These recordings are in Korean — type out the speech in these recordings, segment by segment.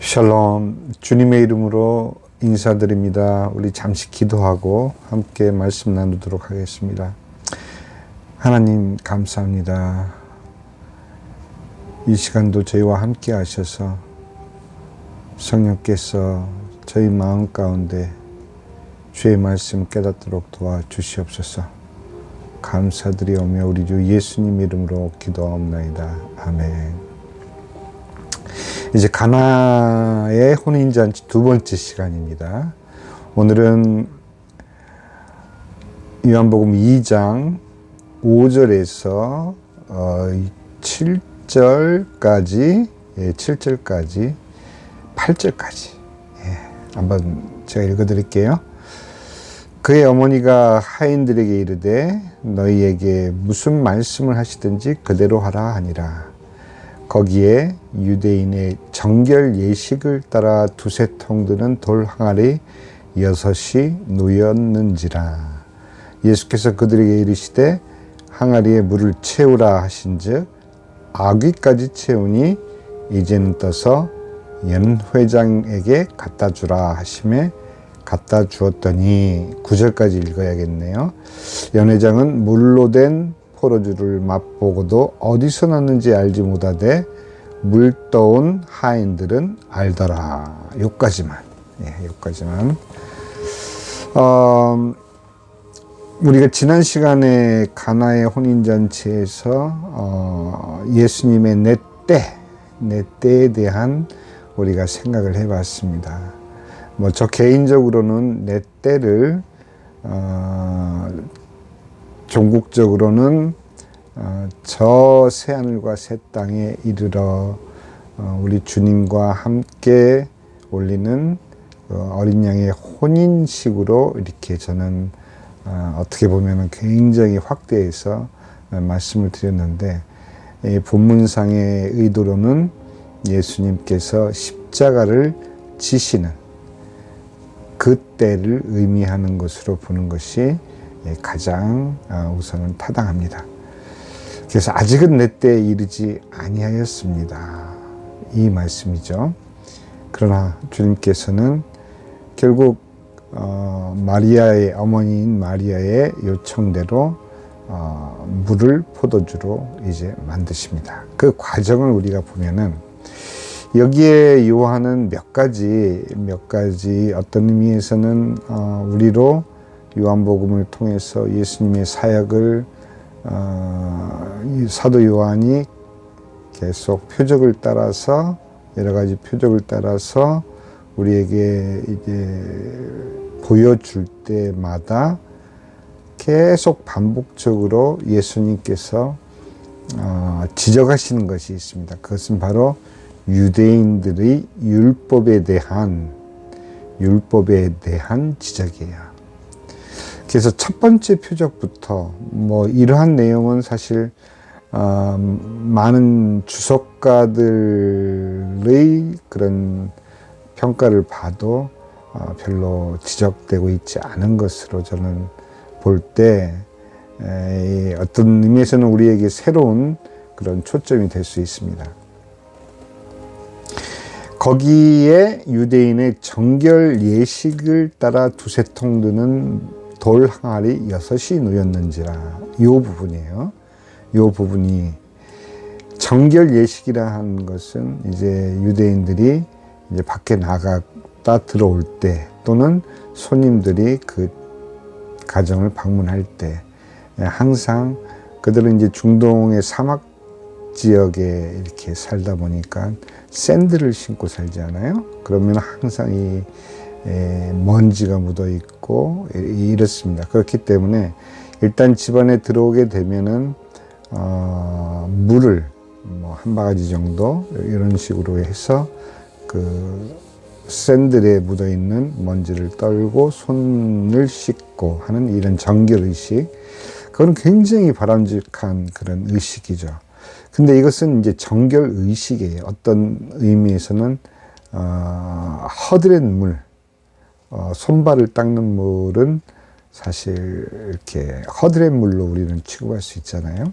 샬롬, 주님의 이름으로 인사드립니다. 우리 잠시 기도하고 함께 말씀 나누도록 하겠습니다. 하나님 감사합니다. 이 시간도 저희와 함께 하셔서 성령께서 저희 마음 가운데 주의 말씀 깨닫도록 도와주시옵소서. 감사드리오며 우리 주 예수님 이름으로 기도하옵나이다. 아멘. 이제 가나의 혼인잔치 두 번째 시간입니다. 오늘은 요한복음 2장 5절에서 7절까지 8절까지 한번 제가 읽어드릴게요. 그의 어머니가 하인들에게 이르되 너희에게 무슨 말씀을 하시든지 그대로 하라 하니라. 거기에 유대인의 정결 예식을 따라 두세 통 드는 돌 항아리 6이 놓였는지라. 예수께서 그들에게 이르시되 항아리에 물을 채우라 하신즉 아귀까지 채우니 이제는 떠서 연회장에게 갖다 주라 하심에 갖다 주었더니 9절까지 읽어야겠네요. 연회장은 물로 된 포도주를 맛보고도 어디서 났는지 알지 못하되 물 떠온 하인들은 알더라. 여기까지만. 우리가 지난 시간에 가나의 혼인잔치에서 예수님의 내 때에 대한 우리가 생각을 해봤습니다. 저 개인적으로는 내 때를 종국적으로는 저 새하늘과 새 땅에 이르러 우리 주님과 함께 올리는 어린 양의 혼인식으로 이렇게 저는 어떻게 보면 굉장히 확대해서 말씀을 드렸는데, 이 본문상의 의도로는 예수님께서 십자가를 지시는 그 때를 의미하는 것으로 보는 것이 가장 우선은 타당합니다. 그래서 아직은 내 때에 이르지 아니하였습니다. 이 말씀이죠. 그러나 주님께서는 결국 마리아의 어머니인 마리아의 요청대로 물을 포도주로 이제 만드십니다. 그 과정을 우리가 보면은 여기에 요한은 몇 가지 어떤 의미에서는 우리로 요한복음을 통해서 예수님의 사역을 사도 요한이 계속 표적을 따라서 여러 가지 표적을 따라서 우리에게 이제 보여줄 때마다 계속 반복적으로 예수님께서 지적하시는 것이 있습니다. 그것은 바로 유대인들의 율법에 대한 지적이에요. 그래서 첫 번째 표적부터 이러한 내용은 사실 많은 주석가들의 그런 평가를 봐도 별로 지적되고 있지 않은 것으로 저는 볼 때 어떤 의미에서는 우리에게 새로운 그런 초점이 될 수 있습니다. 거기에 유대인의 정결 예식을 따라 두세 통 드는 돌 항아리 6이 놓였는지라. 이 부분이에요. 이 부분이 정결 예식이라 하는 것은 이제 유대인들이 이제 밖에 나갔다 들어올 때 또는 손님들이 그 가정을 방문할 때 항상 그들은 이제 중동의 사막 지역에 이렇게 살다 보니까 샌들을 신고 살지 않아요? 그러면 항상 이 먼지가 묻어 있고 이렇습니다. 그렇기 때문에 일단 집안에 들어오게 되면은 물을 한 바가지 정도 이런 식으로 해서 그 샌들에 묻어 있는 먼지를 떨고 손을 씻고 하는 이런 정결 의식, 그건 굉장히 바람직한 그런 의식이죠. 근데 이것은 이제 정결 의식이에요. 어떤 의미에서는 허드렛 물, 손발을 닦는 물은 사실 이렇게 허드렛 물로 우리는 취급할 수 있잖아요.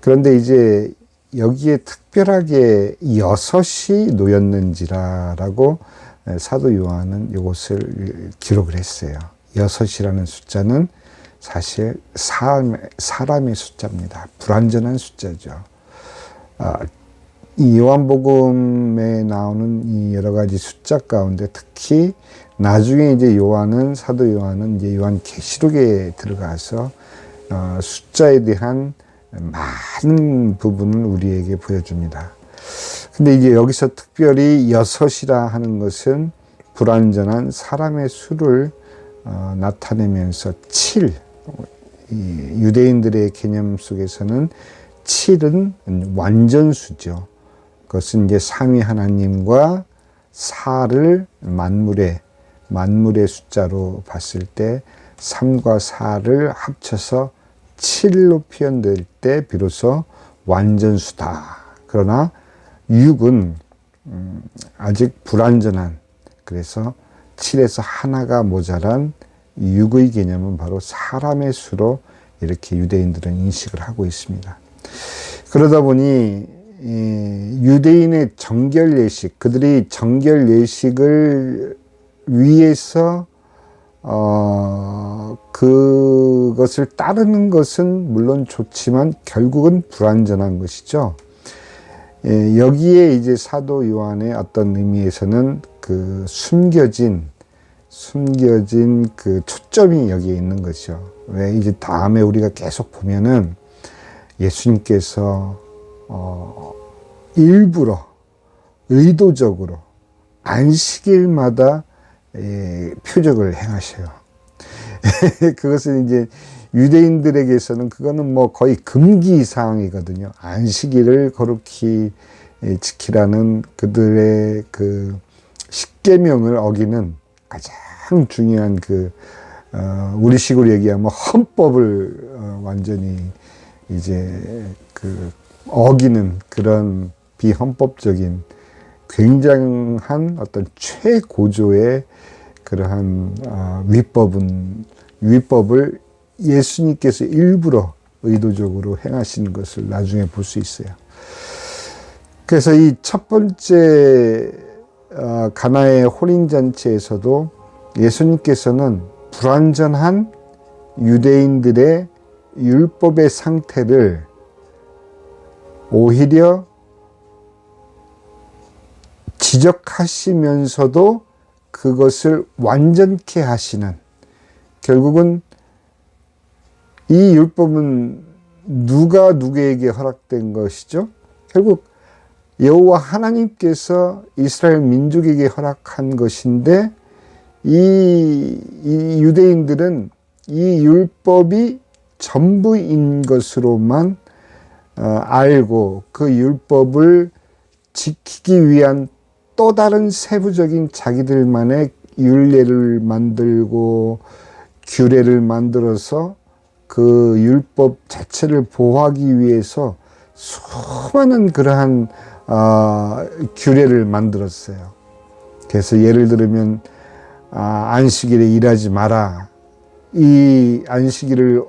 그런데 이제 여기에 특별하게 6이 놓였는지라라고 사도 요한은 이것을 기록을 했어요. 6이라는 숫자는 사실 사람의 숫자입니다. 불완전한 숫자죠. 이 요한복음에 나오는 이 여러 가지 숫자 가운데 특히 나중에 이제 사도 요한은 이제 요한계시록에 들어가서 숫자에 대한 많은 부분을 우리에게 보여줍니다. 근데 이제 여기서 특별히 6이라 하는 것은 불완전한 사람의 수를 나타내면서 7, 유대인들의 개념 속에서는 7은 완전수죠. 그것은 이제 삼위 하나님과 4를 만물의 숫자로 봤을 때 3과 4를 합쳐서 7로 표현될 때 비로소 완전수다. 그러나 6은 아직 불완전한, 그래서 7에서 하나가 모자란 6의 개념은 바로 사람의 수로 이렇게 유대인들은 인식을 하고 있습니다. 그러다 보니 유대인의 정결 예식, 그들이 정결 예식을 위해서 그것을 따르는 것은 물론 좋지만 결국은 불완전한 것이죠. 여기에 이제 사도 요한의 어떤 의미에서는 그 숨겨진 그 초점이 여기에 있는 것이죠. 왜 이제 다음에 우리가 계속 보면은 예수님께서 일부러 의도적으로 안식일마다 표적을 행하셔요. 그것은 이제 유대인들에게서는 그거는 뭐 거의 금기 사항이거든요. 안식일을 거룩히 지키라는 그들의 그 십계명을 어기는 가장 중요한 우리식으로 얘기하면 헌법을 완전히 이제 어기는 그런 비헌법적인 굉장한 어떤 최고조의 그러한 위법을 예수님께서 일부러 의도적으로 행하신 것을 나중에 볼 수 있어요. 그래서 이 첫 번째 가나의 혼인잔치에서도 예수님께서는 불완전한 유대인들의 율법의 상태를 오히려 지적하시면서도 그것을 완전케 하시는, 결국은 이 율법은 누가 누구에게 허락된 것이죠? 결국 여호와 하나님께서 이스라엘 민족에게 허락한 것인데 이 유대인들은 이 율법이 전부인 것으로만 알고 그 율법을 지키기 위한 또 다른 세부적인 자기들만의 율례를 만들고 규례를 만들어서 그 율법 자체를 보호하기 위해서 수많은 그러한 규례를 만들었어요. 그래서 예를 들면 안식일에 일하지 마라. 이 안식일을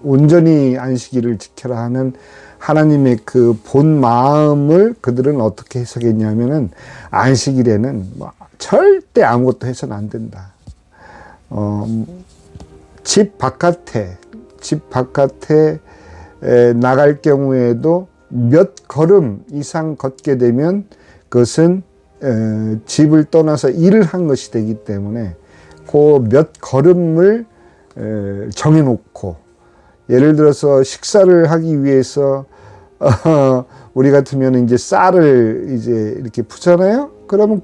온전히 안식일을 지켜라 하는 하나님의 그 본 마음을 그들은 어떻게 해석했냐면은 안식일에는 절대 아무것도 해서는 안 된다. 집 바깥에 나갈 경우에도 몇 걸음 이상 걷게 되면 그것은 집을 떠나서 일을 한 것이 되기 때문에 그 몇 걸음을 정해놓고, 예를 들어서 식사를 하기 위해서 우리 같으면 이제 쌀을 이제 이렇게 푸잖아요. 그러면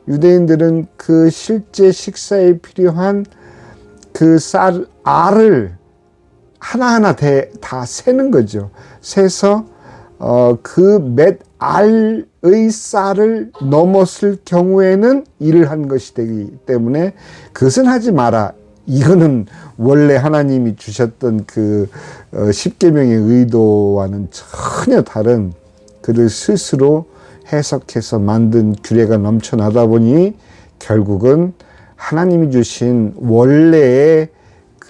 유대인들은 그 실제 식사에 필요한 그 알을 하나하나 다 세는 거죠. 세서 그 몇 알의 쌀을 넘었을 경우에는 일을 한 것이 되기 때문에 그것은 하지 마라. 이거는 원래 하나님이 주셨던 그 십계명의 의도와는 전혀 다른 그를 스스로 해석해서 만든 규례가 넘쳐나다 보니 결국은 하나님이 주신 원래의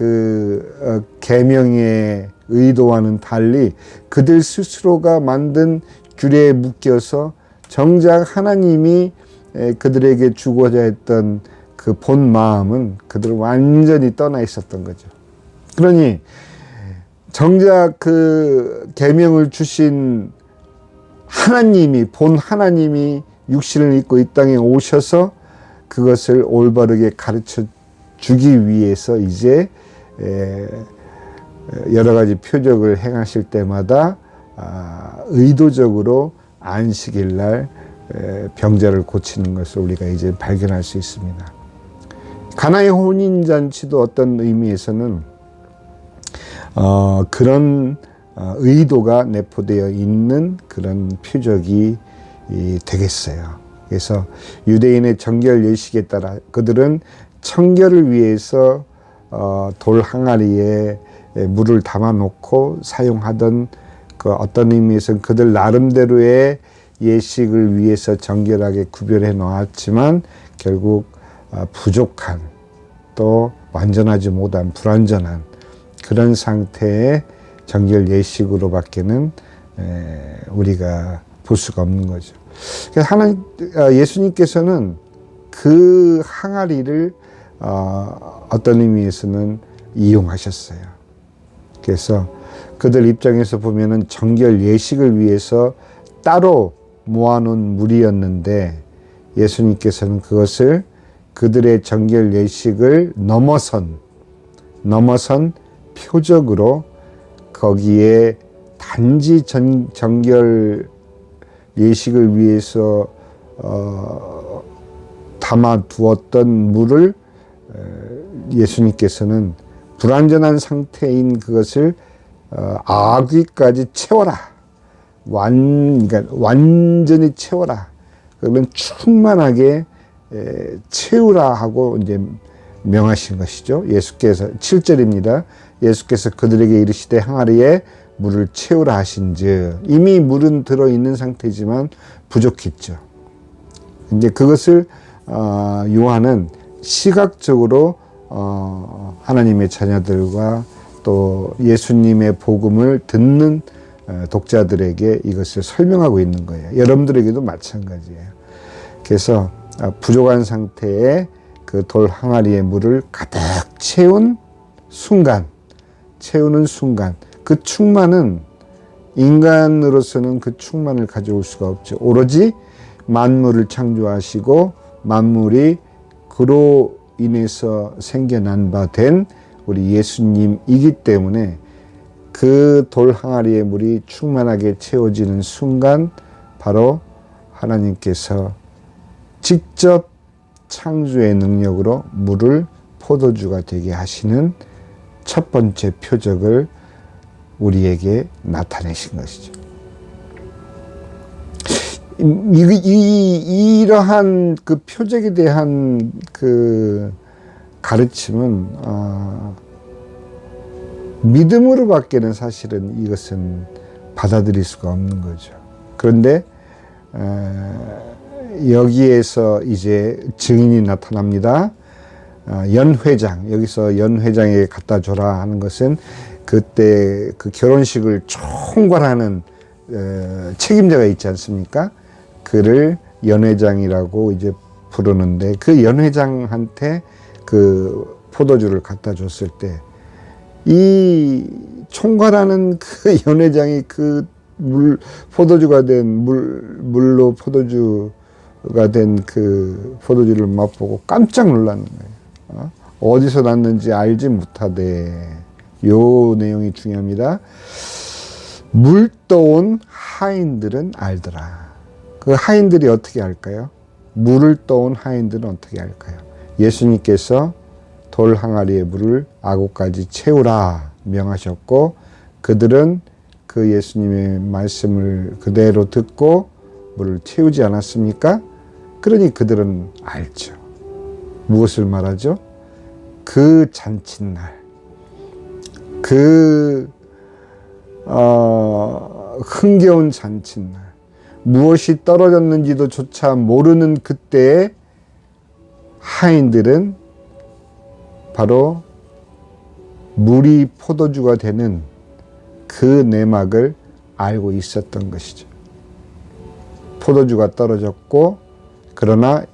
그 계명의 의도와는 달리 그들 스스로가 만든 규례에 묶여서 정작 하나님이 그들에게 주고자 했던 그 본 마음은 그들은 완전히 떠나 있었던 거죠. 그러니 정작 그 계명을 주신 하나님이, 본 하나님이 육신을 입고 이 땅에 오셔서 그것을 올바르게 가르쳐 주기 위해서 이제 여러 가지 표적을 행하실 때마다 의도적으로 안식일 날 병자를 고치는 것을 우리가 이제 발견할 수 있습니다. 가나의 혼인잔치도 어떤 의미에서는 그런 의도가 내포되어 있는 그런 표적이 되겠어요. 그래서 유대인의 정결 예식에 따라 그들은 청결을 위해서 돌 항아리에 물을 담아 놓고 사용하던 그 어떤 의미에서는 그들 나름대로의 예식을 위해서 정결하게 구별해 놓았지만 결국 부족한, 또 완전하지 못한, 불완전한 그런 상태의 정결 예식으로밖에는 우리가 볼 수가 없는 거죠. 예수님께서는 그 항아리를 어떤 의미에서는 이용하셨어요. 그래서 그들 입장에서 보면은 정결 예식을 위해서 따로 모아놓은 물이었는데 예수님께서는 그것을 그들의 정결 예식을 넘어선 표적으로 거기에 단지 정결 예식을 위해서 담아 두었던 물을 예수님께서는 불완전한 상태인 그것을 아귀까지 채워라. 그러니까 완전히 채워라. 그러면 충만하게 채우라 하고 이제 명하신 것이죠. 예수께서 7절입니다. 예수께서 그들에게 이르시되 항아리에 물을 채우라 하신즉, 이미 물은 들어 있는 상태지만 부족했죠. 이제 그것을 요한은 시각적으로 하나님의 자녀들과 또 예수님의 복음을 듣는 독자들에게 이것을 설명하고 있는 거예요. 여러분들에게도 마찬가지예요. 그래서 부족한 상태에 그 돌 항아리의 물을 가득 채우는 순간, 그 충만은 인간으로서는 그 충만을 가져올 수가 없죠. 오로지 만물을 창조하시고 만물이 그로 인해서 생겨난 바 된 우리 예수님이기 때문에 그 돌 항아리의 물이 충만하게 채워지는 순간 바로 하나님께서 직접 창조의 능력으로 물을 포도주가 되게 하시는 첫 번째 표적을 우리에게 나타내신 것이죠. 이러한 그 표적에 대한 그 가르침은 믿음으로밖에는 사실은 이것은 받아들일 수가 없는 거죠. 그런데 여기에서 이제 증인이 나타납니다. 연회장, 여기서 연회장에게 갖다 줘라 하는 것은 그때 그 결혼식을 총괄하는 책임자가 있지 않습니까? 그를 연회장이라고 이제 부르는데 그 연회장한테 그 포도주를 갖다 줬을 때 이 총괄하는 그 연회장이 그 포도주가 된 물로 포도주가 된 그 포도주를 맛보고 깜짝 놀라는 거예요. 어디서 났는지 알지 못하되, 요 내용이 중요합니다. 물 떠온 하인들은 알더라. 그 하인들이 어떻게 알까요? 물을 떠온 하인들은 어떻게 알까요? 예수님께서 돌 항아리의 물을 아구까지 채우라 명하셨고, 그들은 그 예수님의 말씀을 그대로 듣고 물을 채우지 않았습니까? 그러니 그들은 알죠. 무엇을 말하죠? 그 잔칫날, 그 흥겨운 잔칫날, 무엇이 떨어졌는지도 조차 모르는 그때에 하인들은 바로 물이 포도주가 되는 그 내막을 알고 있었던 것이죠. 포도주가 떨어졌고, 그러나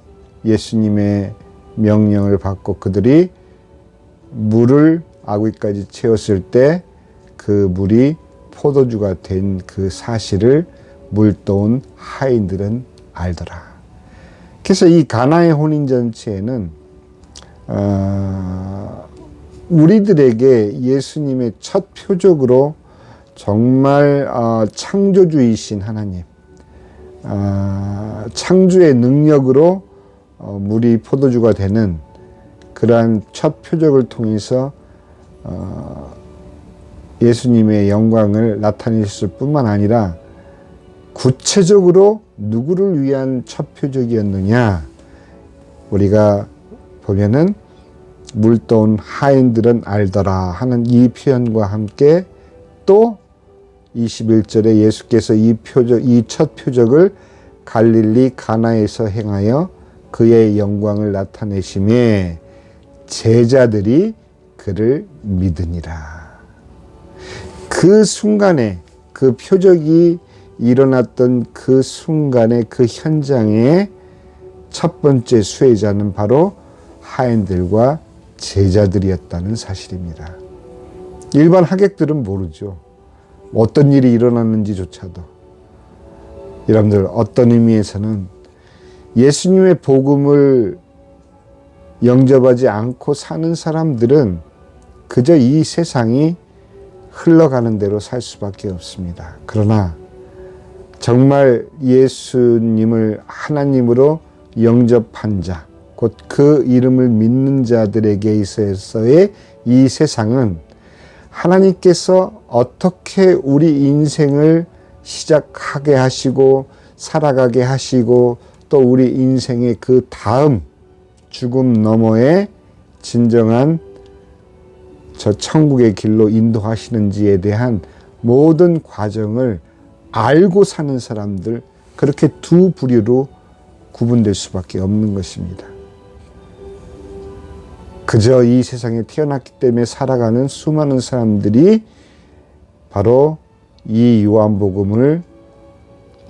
예수님의 명령을 받고 그들이 물을 아귀까지 채웠을 때 그 물이 포도주가 된 그 사실을 물떠온 하인들은 알더라. 그래서 이 가나의 혼인잔치에는 우리들에게 예수님의 첫 표적으로 정말 창조주이신 하나님, 창조의 능력으로 물이 포도주가 되는 그러한 첫 표적을 통해서 예수님의 영광을 나타내셨을 뿐만 아니라 구체적으로 누구를 위한 첫 표적이었느냐, 우리가 보면은 물떠온 하인들은 알더라 하는 이 표현과 함께 또 21절에 예수께서 이 첫 표적을 갈릴리 가나에서 행하여 그의 영광을 나타내심에 제자들이 그를 믿으니라. 그 순간에, 그 표적이 일어났던 그 순간에, 그 현장에 첫 번째 수혜자는 바로 하인들과 제자들이었다는 사실입니다. 일반 하객들은 모르죠. 어떤 일이 일어났는지조차도. 여러분들, 어떤 의미에서는 예수님의 복음을 영접하지 않고 사는 사람들은 그저 이 세상이 흘러가는 대로 살 수밖에 없습니다. 그러나 정말 예수님을 하나님으로 영접한 자, 곧 그 이름을 믿는 자들에게 있어서의 이 세상은 하나님께서 어떻게 우리 인생을 시작하게 하시고 살아가게 하시고 또 우리 인생의 그 다음 죽음 너머의 진정한 저 천국의 길로 인도하시는지에 대한 모든 과정을 알고 사는 사람들, 그렇게 두 부류로 구분될 수밖에 없는 것입니다. 그저 이 세상에 태어났기 때문에 살아가는 수많은 사람들이 바로 이 요한복음을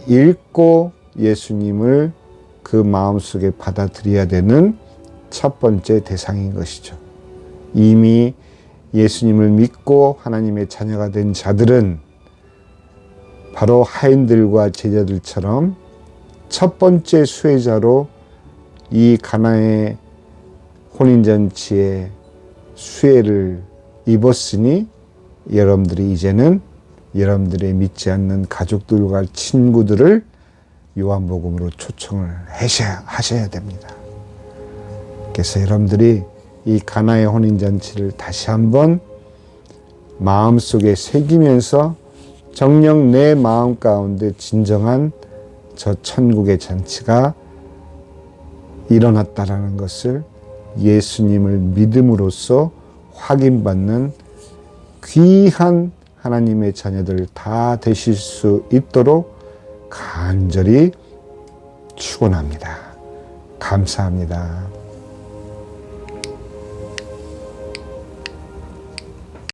읽고 예수님을 그 마음속에 받아들여야 되는 첫 번째 대상인 것이죠. 이미 예수님을 믿고 하나님의 자녀가 된 자들은 바로 하인들과 제자들처럼 첫 번째 수혜자로 이 가나의 혼인잔치의 수혜를 입었으니 여러분들이 이제는 여러분들의 믿지 않는 가족들과 친구들을 요한복음으로 초청을 하셔야 됩니다. 그래서 여러분들이 이 가나의 혼인잔치를 다시 한번 마음속에 새기면서 정녕 내 마음 가운데 진정한 저 천국의 잔치가 일어났다라는 것을 예수님을 믿음으로써 확인받는 귀한 하나님의 자녀들 다 되실 수 있도록 간절히 축원합니다. 감사합니다.